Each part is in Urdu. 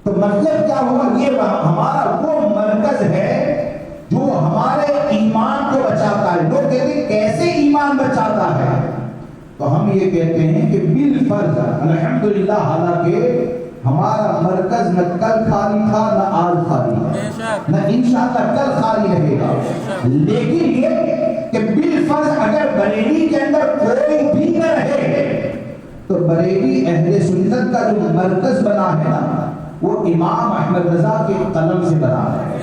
تو مطلب کیا ہوا؟ یہ ہمارا وہ مرکز ہے جو ہمارے ایمان کو بچاتا ہے. لوگ کہتے ہیں کیسے ایمان بچاتا ہے؟ تو ہم یہ کہتے ہیں کہ بالفرض الحمدللہ، حالانکہ ہمارا مرکز نہ کل خالی تھا نہ آج خالی ہے، نہ انشاءاللہ کل خالی رہے گا، لیکن یہ کہ بالفرض اگر بریلی کے اندر کوئی بھی نہ رہے تو بریلی اہل سنت کا جو مرکز بنا ہے نا وہ امام احمد رضا کے قلم سے بنا ہے.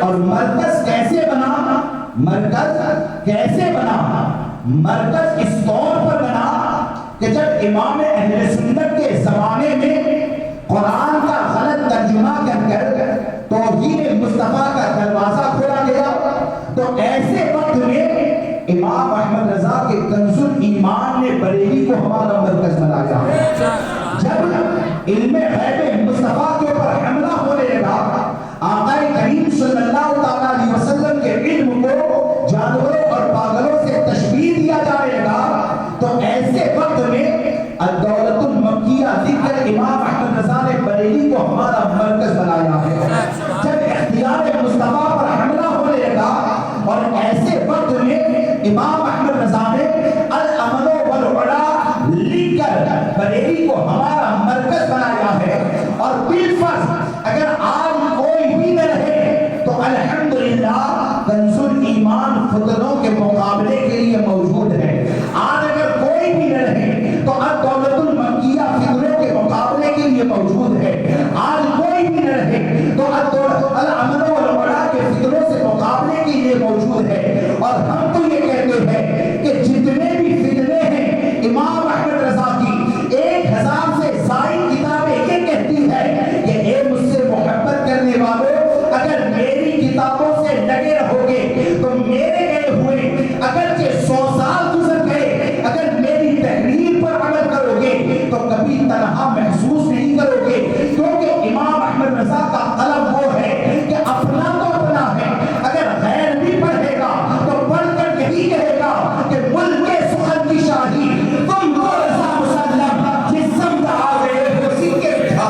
اور مرکز کیسے بنا؟ مرکز کیسے بنا؟ مرکز اس طور پر بنا کہ جب امام اہل سنت کے زمانے میں قرآن کا غلط ترجمہ کر کر توحید مصطفیٰ کا دروازہ کھولا گیا تو ایسے وقت میں امام احمد رضا کے کنز الایمان نے بریلی کو ہمارا مرکز بنایا. جب علم غیب مصطفیٰ کے اوپر حملہ ہونے لگا، آقا کریم صلی اللہ تعالیٰ علیہ وسلم کے علم کو جانوروں اور پاگلوں سے تشبیہ دیا جائے گا، تو ایسے وقت میں الدولت المکیہ ذکر امام احمد رضا نے بریلی کو ہمارا مرکز بنایا ہے. جب اختیار مصطفیٰ پر حملہ ہونے لگا اور ایسے وقت میں امام احمد رضا نے الامن والعلا لکھ کر بریلی کو ہمارا مرکز بنایا ہے. اور بالفرض اگر آج کوئی بھی نہ رہے تو الحمدللہ کنز الایمان فتنوں کے مقابلے کے لیے موجود ہے. آج اگر کوئی بھی نہ رہے تو الدولت المکیہ فتنوں کے مقابلے کے لیے موجود ہے. آج کوئی بھی نہ رہے تو الامن والعلا کے فتنوں سے مقابلے کے لیے موجود ہے. اور ہم تو یہ کہتے ہیں کہ جتنے بھی فتنے ہیں امام احمد رضا کی 1000 سے زائد کتابیں یہ کہتی ہے کہ اے مجھ سے محبت کرنے والوں، اگر میری کتابوں سے لگے رہو گے تو میرے گئے ہوئے اگرچہ 100 سال گزر گئے، اگر میری تحریر پر عمل کرو گے تو کبھی تنہا محسوس نہیں کرو گے. کیونکہ امام احمد رضا کا قلم وہ ہے کہ اپنا تو اپنا ہے، اگر غیر بھی پڑھے گا تو پڑھ کر یہی کہے گا کہ ملک سخن کی شاہی تم کو رضا مسلم جس سمت آ گئے اسی کے بٹھا.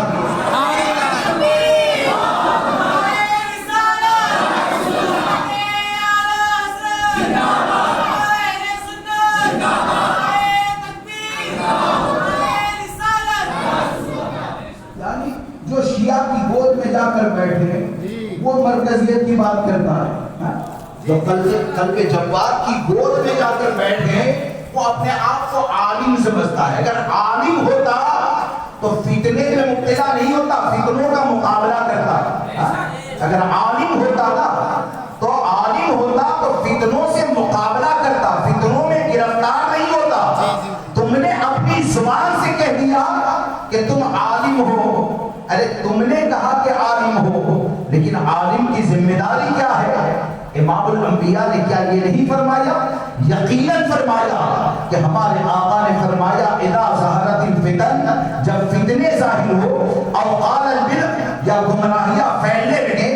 جو شیعہ کی گود میں جا کر بیٹھے وہ مرکزیت کی بات کرتا ہے. جو قلب جبار کی گود میں جا کر بیٹھے وہ اپنے آپ کو عالم سمجھتا ہے. اگر عالم ہوتا تو فتنے میں مبتلا نہیں ہوتا، فتنوں کا مقابلہ کرتا. اگر عالم ہوتا تو فتنوں سے مقابلہ کرتا، فتنوں میں گرفتار نہیں ہوتا. تم نے اپنی زبان سے کہہ دیا کہ تم عالم ہو. ارے تم نے کہا کہ عالم ہو، لیکن عالم کی ذمہ داری کیا ہے؟ امام الانبیاء نے کیا یہ نہیں فرمایا؟ یقیناً فرمایا کہ ہمارے آقا نے فرمایا اذا ظہرت الفتن، جب فتنے ظاہر ہو او قال البدع یا گمراہیاں پھیلنے لگے،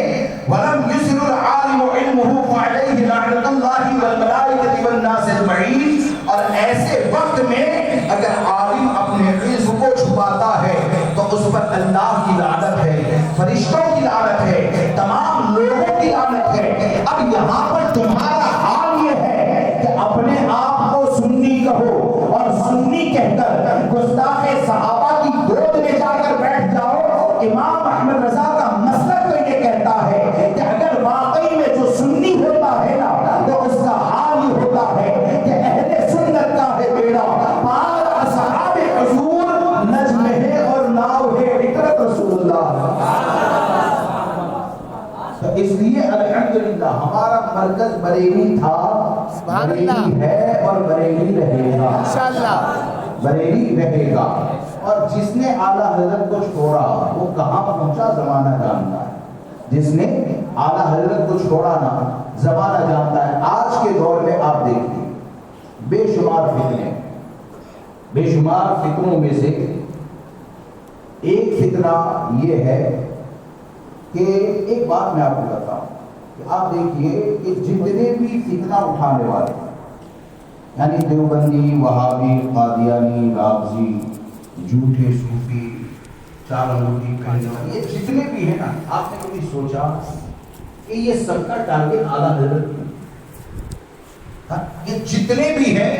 ولم یسر العالم علمہ فعلیہ لعنۃ اللہ والملائکۃ والناس اجمعین. اور ایسے وقت میں اگر عالم اپنے علم کو چھپاتا ہے تو اس پر اللہ کی لعنت ہے، فرشتوں کی لعنت ہے، تمام لوگوں کی لعنت ہے. اب یہاں پر تمہارا حال یہ ہے کہ اپنے آپ کو سنی کہو اور سنی کہہ کر گستاخ صحابہ کی گود میں جا کر بیٹھ جاؤ. امام احمد رضا کا مسلک تو یہ کہتا ہے کہ اگر واقعی میں جو سنی ہوتا ہے نا تو اس کا حال یہ ہوتا ہے کہ اہل سنت کا ہے بیڑا پار اصحاب حضور نجم ہے اور ناؤ ہے اقرت رسول اللہ. اس لیے الحمدللہ ہمارا مرکز بریلی تھا، بریلی ہے اور بریلی رہے گا انشاءاللہ، بریلی رہے گا. اور جس نے اعلیٰ حضرت کو چھوڑا وہ کہاں پہنچا زمانہ جانتا ہے. جس نے اعلیٰ حضرت کو چھوڑا نا زمانہ جانتا ہے. آج کے دور میں آپ دیکھیے بے شمار فتنے، بے شمار فتنوں میں سے ایک فتنہ یہ ہے کہ ایک بات میں آپ کو بتاؤں کہ آپ دیکھیے کہ جتنے بھی فتنہ اٹھانے والے یعنی دیوبندی، وہابی، قادیانی، رافضی، جھوٹے صوفی، 4 انگوٹھی پہننا، یہ جتنے بھی ہیں نا، آپ نے کبھی سوچا کہ یہ سب کا ٹارگٹ اعلیٰ حضرت ہے؟ یہ جتنے بھی ہیں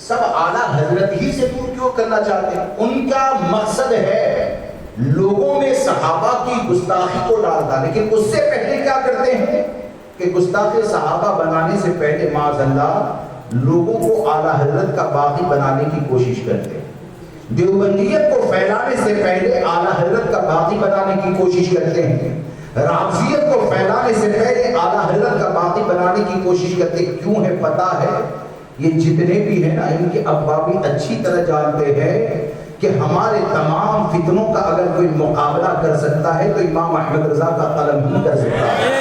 سب اعلیٰ حضرت ہی سے دور کیوں کرنا چاہتے ہیں؟ ان کا مقصد ہے لوگوں میں صحابہ کی گستاخی کو ڈالتا، لیکن اس سے پہلے کیا کرتے ہیں کہ گستاخ صحابہ بنانے سے پہلے معاذ اللہ لوگوں کو اعلیٰ حضرت کا باغی بنانے کی کوشش کرتے ہیں، دیوبندیت کو پھیلانے سے پہلے اعلیٰ حضرت کا باغی بنانے کی کوشش کرتے ہیں، رافضیت کو پھیلانے سے پہلے اعلیٰ حضرت کا باغی بنانے کی کوشش کرتے ہیں۔ کیوں ہے پتہ ہے؟ یہ جتنے بھی ہیں نا، ان کے ابوابی اچھی طرح جانتے ہیں کہ ہمارے تمام فتنوں کا اگر کوئی مقابلہ کر سکتا ہے تو امام احمد رضا کا قلم ہی کر سکتا ہے۔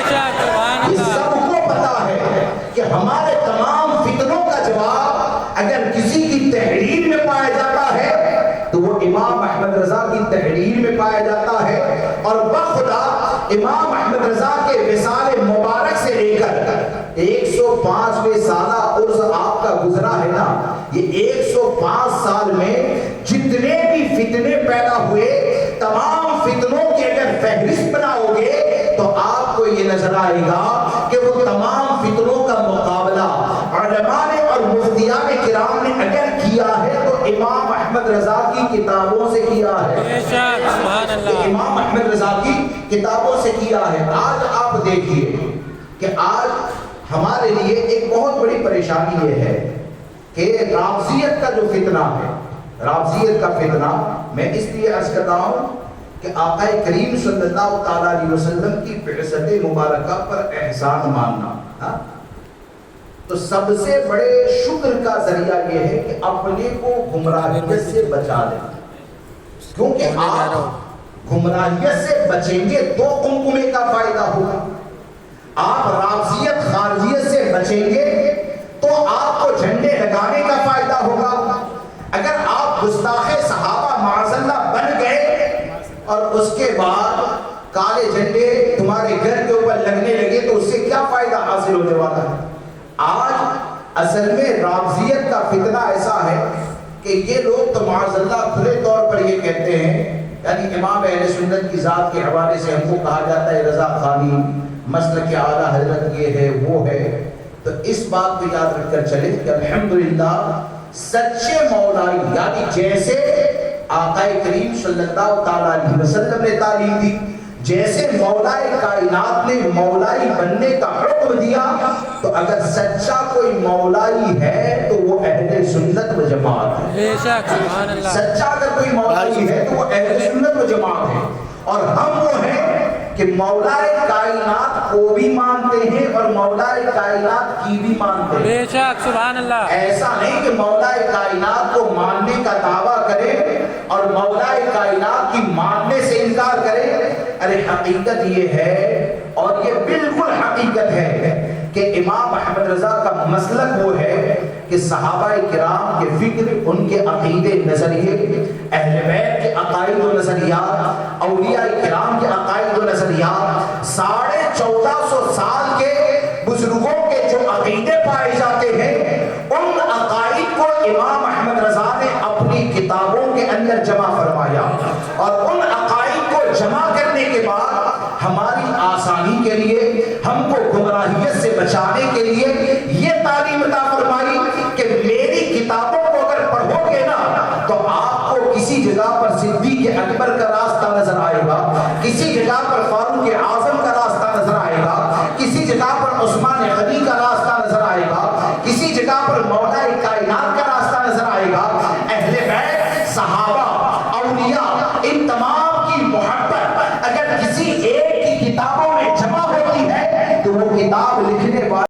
یہ سب کو پتا ہے کہ ہمارے تمام فتنوں کا جواب اگر کسی کی تحریر میں پایا جاتا ہے تو وہ امام احمد رضا کی تحریر میں پایا جاتا ہے، اور بخدا امام احمد رضا کے وصال مبارک سے لے کر 105ویں سالہ عرض آپ کا گزرا ہے نا، یہ 105 سال میں جتنے بھی فتنے پیدا ہوئے، تمام فتنوں کی اگر فہرست بناؤ گے تو آپ کو یہ نظر آئے گا کہ وہ تمام فتنوں کا مقابلہ علماء نے اور مفتیان کرام نے اگر کیا ہے تو امام احمد رضا کی کتابوں سے کیا ہے، امام احمد رضا کی کتابوں سے کیا ہے۔ آج آپ دیکھیے کہ آج ہمارے لیے ایک بہت بڑی پریشانی یہ ہے کہ رافضیت کا جو فتنہ ہے، رافضیت کا فتنہ میں اس لیے عرض کرتا ہوں کہ آقا کریم صلی اللہ تعالیٰ علیہ وسلم کی بعثت مبارکہ پر احسان ماننا، تو سب سے بڑے شکر کا ذریعہ یہ ہے کہ اپنے کو گمراہیت سے بچا لیں، کیونکہ آپ گمراہیت سے بچیں گے تو قمقمے کا فائدہ ہوگا، آپ رافضیت خارجیت سے بچیں گے تو آپ کو جھنڈے لگانے کا فائدہ ہوگا۔ اگر آپ گستاخ صحابہ معاذ اللہ بن گئے اور اس کے بعد کالے جھنڈے تمہارے گھر کے اوپر لگنے لگے تو اس سے کیا فائدہ حاصل ہونے والا ہے؟ آج اصل میں رافضیت کا فتنہ ایسا ہے کہ یہ لوگ تو معاذ اللہ کھلے طور پر یہ کہتے ہیں، یعنی امام اہل سنت کی ذات کے حوالے سے ہم کو کہا جاتا ہے رضا خانی، مسلک اعلیٰ حضرت یہ ہے وہ ہے، تو اس بات کو یاد رکھ کر چلے کہ الحمدللہ سچے مولائی، یعنی جیسے آقا کریم صلی اللہ تعالیٰ علیہ وسلم نے تعلیم دی، جیسے مولائی کائنات نے مولائی بننے کا حکم دیا، تو اگر سچا کوئی مولائی ہے تو وہ اہل سنت و جماعت ہے۔ سچا اگر کوئی مولائی ہے تو وہ اہل سنت و جماعت ہے، اور ہم وہ ہیں کہ مولائی کائنات کو بھی مانتے ہیں اور مولائی کائنات کی بھی مانتے ہیں۔ بے شک، سبحان اللہ۔ ایسا نہیں کہ مولائی کائنات کو ماننے کا دعویٰ کرے اور مولائی کائنات کی ماننے سے انکار کرے۔ ارے حقیقت یہ ہے، اور یہ بالکل حقیقت ہے کہ امام احمد رضا کا مسلک وہ ہے کہ صحابہ کرام کے فکر، ان کے عقیدے نظریے، اہل بیت کے عقائد و نظریات، اولیاء کرام کے عقائد و نظریات، 1450 سال کے بزرگوں کے جو عقیدے پائے جاتے ہیں، ان عقائد کو امام احمد رضا نے اپنی کتابوں کے اندر جمع فرمایا، اور ان عقائد کو جمع کرنے کے بعد ہماری آسانی کے لیے، ہم کو گمراہیت سے بچانے کے لیے یہ تعلیم عطا فرمائی کہ میری کتابوں کو اگر پڑھو گے نا تو آپ کو کسی جگہ پر صدیق اکبر کا راستہ نظر آئے گا، کسی جگہ پر فاروق اعظم کا راستہ نظر آئے گا، کسی جگہ پر عثمان غنی کا راستہ نظر آئے گا، کسی جگہ پر مولائی کائنات کا راستہ نظر آئے گا۔ اہل بیت، صحابہ، اولیاء، ان تمام کی محبت اگر کسی ایک کی کتابوں میں جمع ہوتی ہے تو وہ کتاب لکھنے والا